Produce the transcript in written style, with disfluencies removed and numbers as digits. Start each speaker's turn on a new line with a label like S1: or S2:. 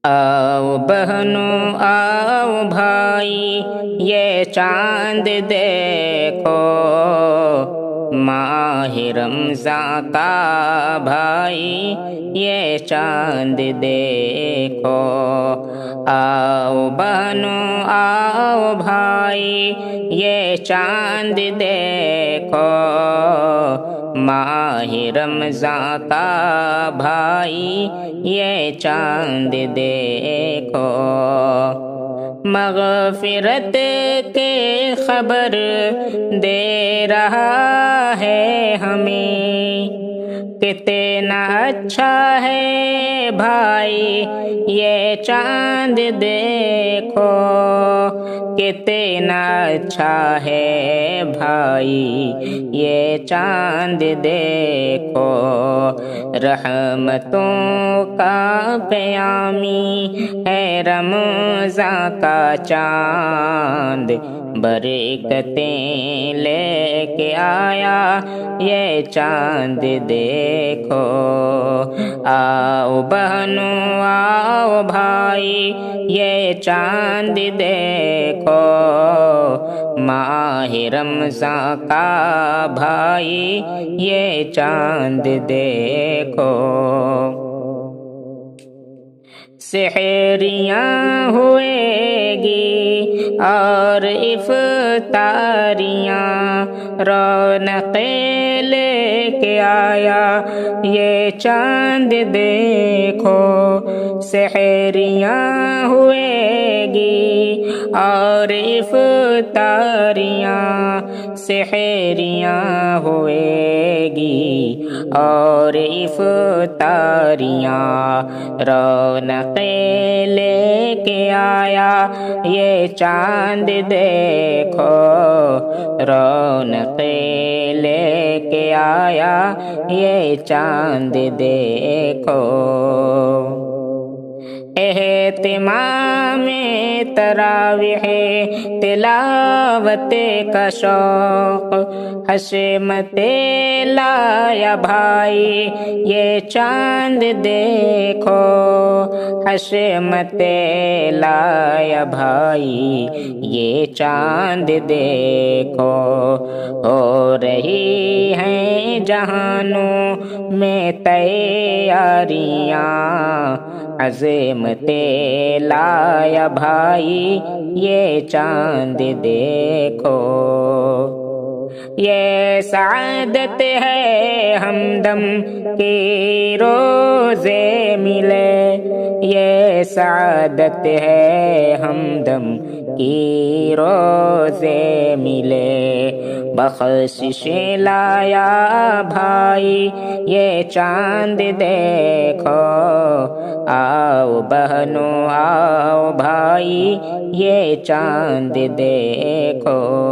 S1: آؤ بہنوں آؤ بھائی یہ چاند دیکھو، ماہ رمضان کا بھائی یہ چاند دیکھو۔ آؤ بہنوں آؤ بھائی یہ چاند دیکھو، ماہ رمضان کا بھائی یہ چاند دیکھو۔ مغفرت کے خبر دے رہا ہے ہمیں، کتنا اچھا ہے بھائی یہ چاند دیکھو، کتنا اچھا ہے بھائی یہ چاند دیکھو۔ رحمتوں کا قیامی ہے رمضان کا چاند، برکتیں لے کے آیا یہ چاند دیکھو۔ آؤ بہنوں آؤ بھائی یہ چاند دیکھو، ماہ رمضان کا بھائی یہ چاند دیکھو۔ سحریاں ہوئے گی اور افطاریاں، رونقیں لے کے آیا یہ چاند دیکھو۔ سحریاں ہوئے گی اور افطاریاں، سحریاں ہوئے گی اور افطاریاں، رونقیں لے کے آیا یہ چاند دیکھو، رونقیں لے کے آیا یہ چاند دیکھو۔ اہتمام تراویح تلاوت کا شوق حشمت لایا بھائی یہ چاند دیکھو، حشمت لایا بھائی یہ چاند دیکھو۔ ہو رہی ہیں جہانوں میں تیاریاں، عظمت لایا بھائی یہ چاند دیکھو۔ یہ سعادت ہے ہمدم کی روزے ملے، یہ سعادت ہے ہمدم کی روزے ملے، بخشش لایا بھائی یہ چاند دیکھو۔ آؤ بہنوں آؤ بھائی یہ چاند دیکھو۔